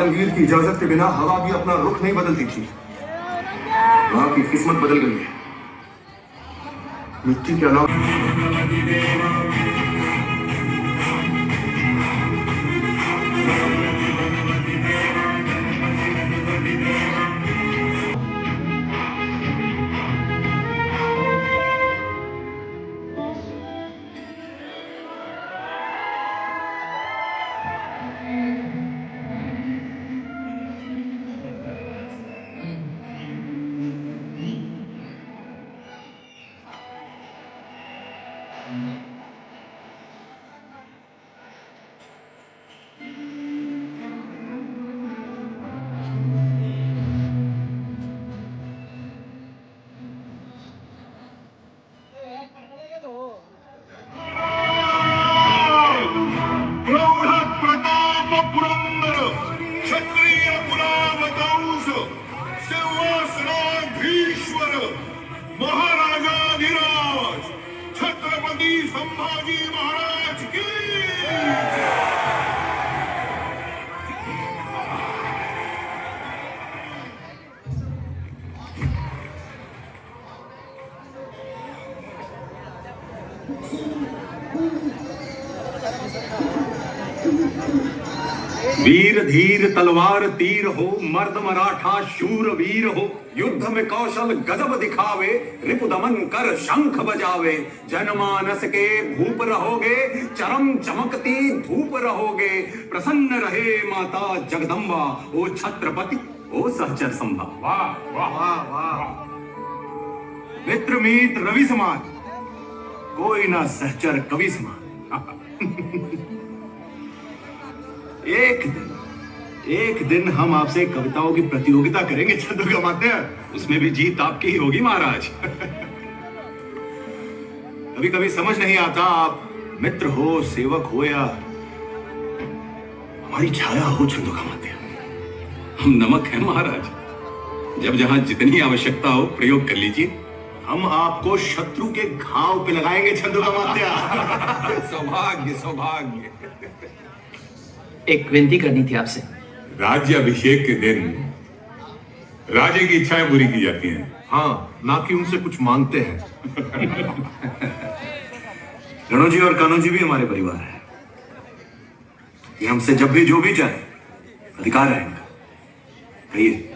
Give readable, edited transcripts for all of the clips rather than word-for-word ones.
आलमगीर की इजाजत के बिना हवा भी अपना रुख नहीं बदलती थी। वहां की किस्मत बदल गई है। मिट्टी के अलावा महाराजाधिराज छत्रपति संभाजी महाराज की। वीर धीर तलवार तीर हो, मर्द मराठा शूर वीर हो, युद्ध में कौशल गजब दिखावे, रिपु दमन कर शंख बजावे, जनमानस के भूप रहोगे, चरम चमकती धूप रहोगे, प्रसन्न रहे माता जगदम्बा, ओ छत्रपति ओ सहचर संभा। वाह वाह वाह वाह। मित्र मीत रवि समान, कोई ना सहचर कवि समान। एक दिन हम आपसे कविताओं की प्रतियोगिता करेंगे चंद्रमात्य। उसमें भी जीत आपकी ही होगी महाराज। कभी कभी समझ नहीं आता, आप मित्र हो, सेवक हो या हमारी छाया हो चंद्रमात्य। हम नमक हैं महाराज, जब जहां जितनी आवश्यकता हो प्रयोग कर लीजिए। हम आपको शत्रु के घाव पे लगाएंगे चंद्रमात्य। सौभाग्य सौभाग्य। एक विनती करनी थी आपसे। राज्य अभिषेक के दिन राजे की इच्छाएं पूरी की जाती हैं। हाँ, ना कि उनसे कुछ मांगते हैं। रणो जी और कान्हो जी भी हमारे परिवार हैं। ये हमसे जब भी जो भी चाहे अधिकार है इनका। कहिए।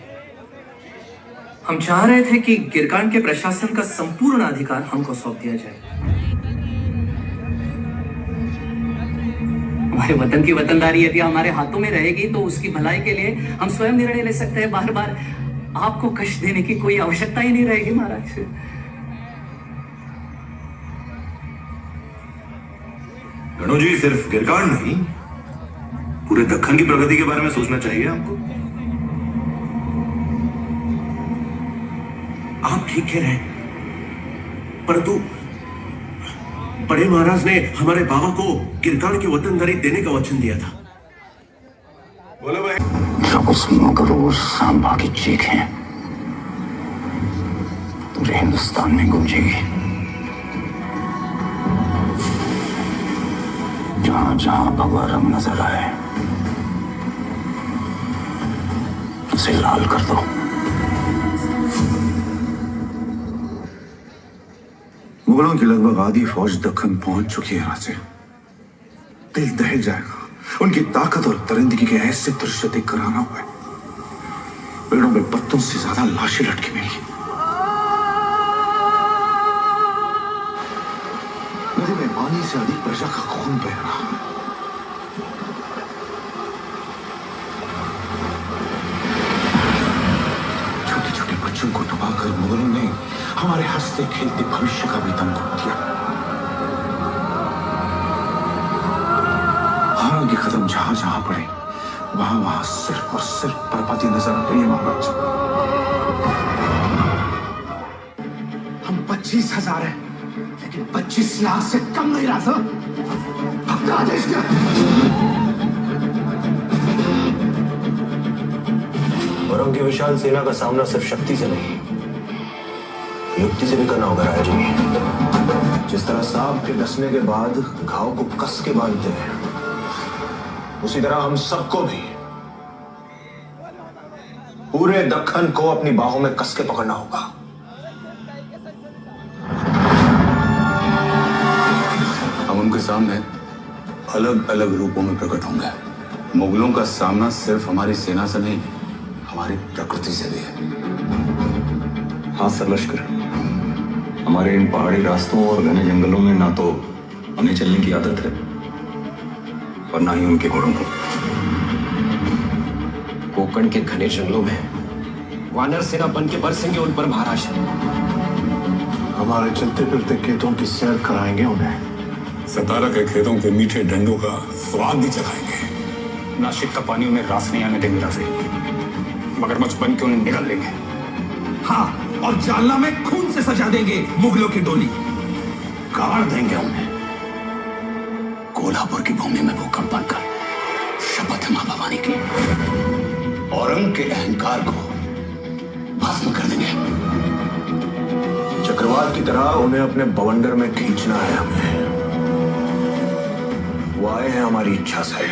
हम चाह रहे थे कि गिरकांड के प्रशासन का संपूर्ण अधिकार हमको सौंप दिया जाए। हमारे वतन की वतनदारी यदि हमारे हाथों में रहेगी तो उसकी भलाई के लिए हम स्वयं निर्णय ले सकते हैं। बार बार आपको कष्ट देने की कोई आवश्यकता ही नहीं रहेगी महाराज। रणो जी, सिर्फ गिरकांड नहीं, पूरे दक्कन की प्रगति के बारे में सोचना चाहिए हमको। आप ठीक कह रहे हैं, परंतु बड़े महाराज ने हमारे बाबा को गिरकांड की वतनदारी देने का वचन दिया था। बोलो भाई। जब उस मगरूर सांबा की चीखें पूरे हिंदुस्तान में गूंजेगी, जहां जहां भगवा रंग नजर आए उसे लाल कर दो। मुगलों की लगभग आधी फौज दक्कन पहुंच चुकी है। राजे, दिल दहल जाएगा। उनकी ताकत और दरिंदगी के ऐसे दृश्य देखकर आना हुआ है। पेड़ों में पत्तों से ज्यादा लाशें लटकी मिली, नदी में पानी से अधिक प्रजा का खून बह रहा है। छोटे छोटे बच्चों को डुबाकर मुगलों ने हमारे हंसते खेलते भविष्य का भी दम घोट दिया। हार के कदम जहां जहां पड़े वहां वहां सिर्फ और सिर्फ बर्बादी नजर आ रही है महाराज। हम 25,000 हैं, लेकिन 25 लाख से कम नहीं रहा सर। अपना आदेश क्या? वरों की विशाल सेना का सामना सिर्फ शक्ति से नहीं, युक्ति से भी करना होगा राजा जी। जिस तरह सांप के डसने के बाद घाव को कस के बांधते हैं, उसी तरह हम सबको भी पूरे दक्कन को अपनी बाहों में कस के पकड़ना होगा। हम उनके सामने अलग अलग रूपों में प्रकट होंगे। मुगलों का सामना सिर्फ हमारी सेना से नहीं, हमारी प्रकृति से भी है। हाँ सरलश्कर, हमारे इन पहाड़ी रास्तों और घने जंगलों में ना तो हमें चलने की आदत है और ना ही उनके घोड़ों को। कोकण के घने जंगलों में वानर सेना बन के बरसेंगे उन पर महाराज। हमारे चलते फिरते खेतों की सैर कराएंगे उन्हें। सतारा के खेतों के मीठे डंडों का स्वाद भी चखाएंगे। नासिक का पानी उन्हें रास नहीं आने देंगे राजे, मगरमच्छ बन के उन्हें निगल लेंगे। हाँ, और जालना में खून से सजा देंगे मुगलों की डोली। गाड़ देंगे उन्हें। कोल्हापुर की भूमि में भूकंप बनकर शपथ है मां भवानी की। औरंग के अहंकार को भस्म कर देंगे। चक्रवात की तरह उन्हें अपने बवंडर में खींचना है हमें। वो आए हैं हमारी इच्छा से,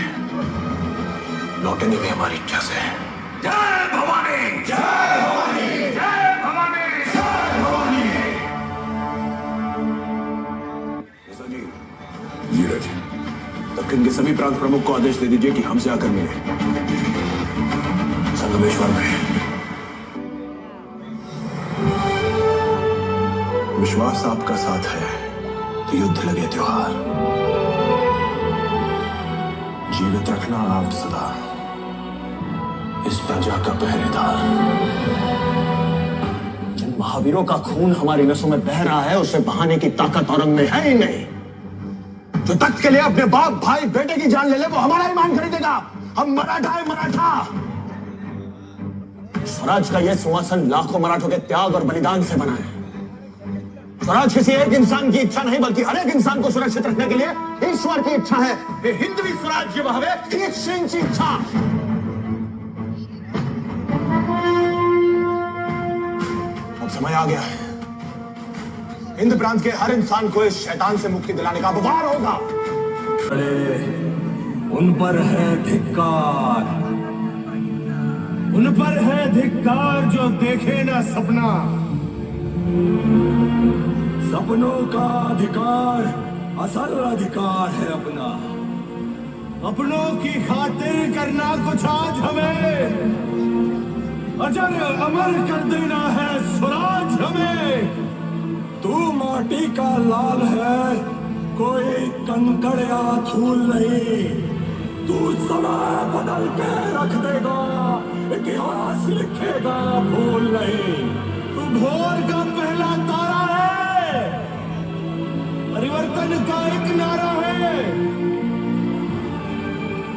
लौटेंगे भी हमारी इच्छा से। जय भवानी, जय भवानी, जय भवानी, जय भवानी। जी राजे। दक्कन के सभी प्रांत प्रमुख को आदेश दे दीजिए कि हमसे आकर मिले संगमेश्वर में। विश्वास आपका साथ है तो युद्ध लगे त्योहार। जीवित रखना आप सदा इस प्रजा का पहरेदार। जिन महावीरों का खून हमारी नसों में बह रहा है, उसे बहाने की ताकत औरंग में है ही नहीं। जो तख्त के लिए अपने बाप भाई बेटे की जान ले ले, वो हमारा ईमान खरीदेगा। हम मराठा है, मराठा। स्वराज का यह सिंहासन लाखों मराठों के त्याग और बलिदान से बना है। स्वराज किसी एक इंसान की इच्छा नहीं, बल्कि हर एक इंसान को सुरक्षित रखने के लिए ईश्वर की इच्छा है। ये हिंदवी स्वराज्य भावे एक श्रेणची इच्छा। अब समय आ गया है। हिंद प्रांत के हर इंसान को इस शैतान से मुक्ति दिलाने का उपहार होगा। उन पर है धिक्कार, उन पर है धिक्कार जो देखे ना सपना। सपनों का अधिकार असल अधिकार है अपना। अपनों की खातिर करना कुछ आज हमें, अजर अमर कर देना है स्वराज हमें। तू माटी का लाल है, कोई कंकड़ या धूल नहीं। तू समय बदल के रख देगा, इतिहास लिखेगा भूल नहीं। तू भोर का पहला तारा है, परिवर्तन का एक नारा है।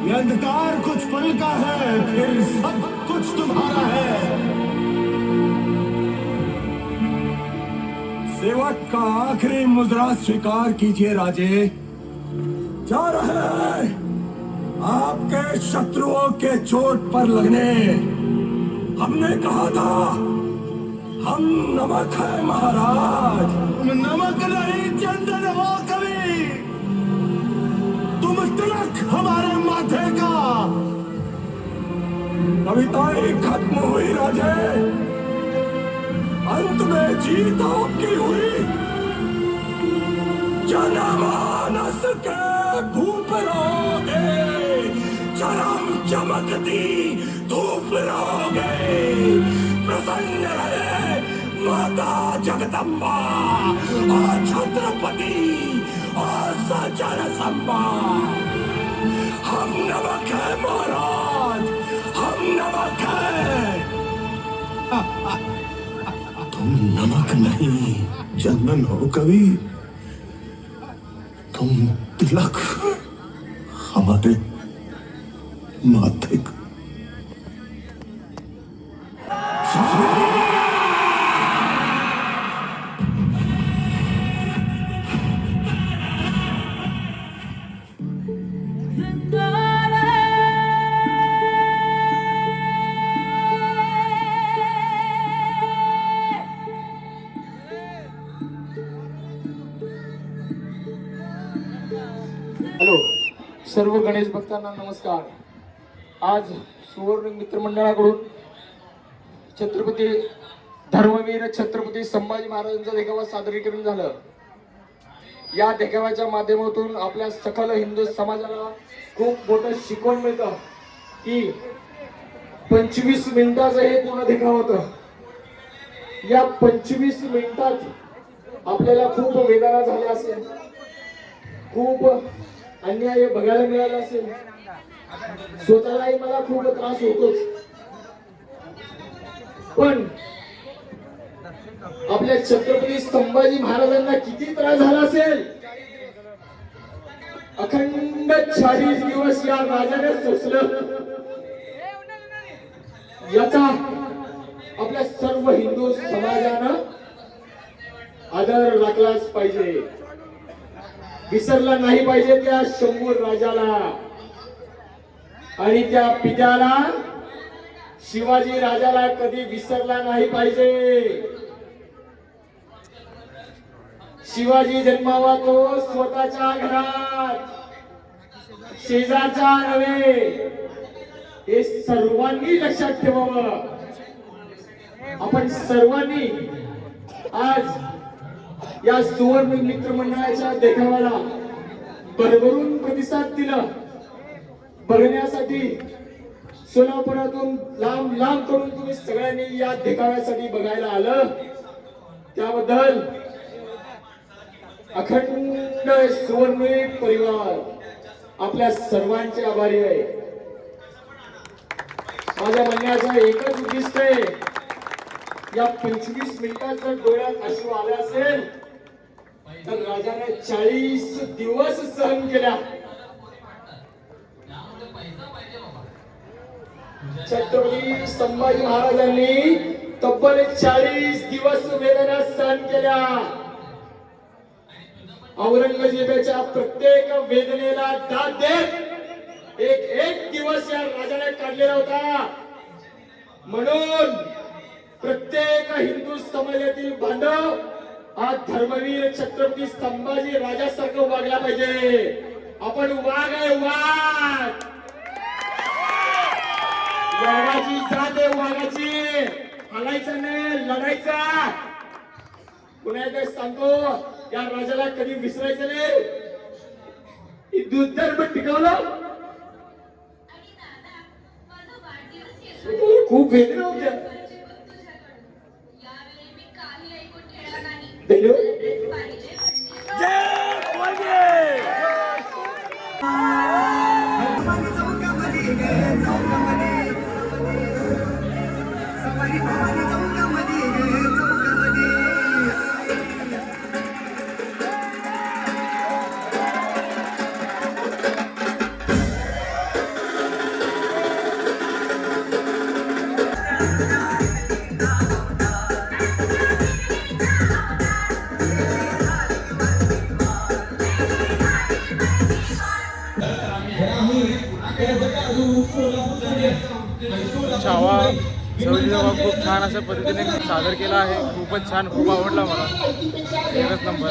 ये अंधकार कुछ पल का है, फिर सब कुछ तुम्हारा है। सेवक का आखिरी मुद्रा स्वीकार कीजिए राजे। जा रहे हैं आपके शत्रुओं के चोट पर लगने। हमने कहा था हम नमक है महाराज। तुम नमक नहीं चंदन हो कभी, तुम तिलक हमारे माथे का। कविताएं खत्म हुई राजे, अंत में जीत आपकी हुई। जनमानस के भूप रहोगे, चरम चमकती धूप रहोगे। प्रसन्न रहे माता जगदम्बा और छत्रपति और सचर संबा। हम नमक है महाराज, हम नमक है। तुम नमक नहीं चंदन हो कवि, तुम तिलक हमारे माथे का। हॅलो सर्व गणेश भक्तांना नमस्कार। आज सुवर्ण मित्रमंडळाकडून छत्रपती धर्मवीर छत्रपती संभाजी महाराजांचं देखावा सादरीकरण झालं. या देखाव्याच्या माध्यमातून आपल्या सकल हिंदू समाजाला खूप मोठं शिकवण मिळतं की 25 मिनिटाचं हे पूर्ण देखावा होतं. या 25 मिनिटात आपल्याला खूप वेदना झाल्या असेल, खूप अन्याय बघायला मिळाला असेल, स्वतःलाही मला खूप त्रास होतोच. पण आपल्या छत्रपती संभाजी महाराजांना किती त्रास झाला असेल. अखंड 40 दिवस या राजाने सोसलं. याचा आपल्या सर्व हिंदू समाजानं आदर राखलाच पाहिजे, विसरला नाही पाहिजे त्या शंभू राजाला आणि त्या पित्याला शिवाजी राजाला कधी विसरला नाही पाहिजे. शिवाजी जन्मावा तो स्वतःच्या घरात, शेजारच्या नव्हे, हे सर्वांनी लक्षात ठेवावं. आपण सर्वांनी आज या सुवर्ण मित्र मंडळाच्या देखाव्याला भरभरून प्रतिसाद दिला. बघण्यासाठी सोलापुरातून लांब लांब करून तुम्ही सगळ्यांनी या देखाव्यासाठी बघायला आलं, त्याबद्दल अखंड सुवर्ण परिवार आपल्या सर्वांचे आभारी आहे. माझ्या म्हणण्याचं एकच उद्दिष्ट आहे, या 25 मिनिटात जर डोळ्यात अश्रू आले असेल तर राजाने 40 दिवस सहन केल्या. छत्रपती संभाजी महाराजांनी तब्बल 40 दिवस वेदना सहन केल्या. औरंगजेबाच्या प्रत्येक वेदनेला दाद देत एक दिवस या राजाने काढलेला होता. म्हणून प्रत्येक हिंदू समाजातील बांधव हा धर्मवीर छत्रपती संभाजी राजासारखं वागला पाहिजे. आपण वाघ आहे, वाघ. वाघाची जात आहे, वाघाची. हलायचं नाही, लढायचा. पुन्हा एकदा सांगतो, या राजाला कधी विसरायचं नाही. दुर्धर्म टिकवलं. खूप वेदना होत्या. छावा सवयीचा खूप छान अशा पद्धतीने सादर केला आहे. खूपच छान, खूप आवडला मला. एकच नंबर.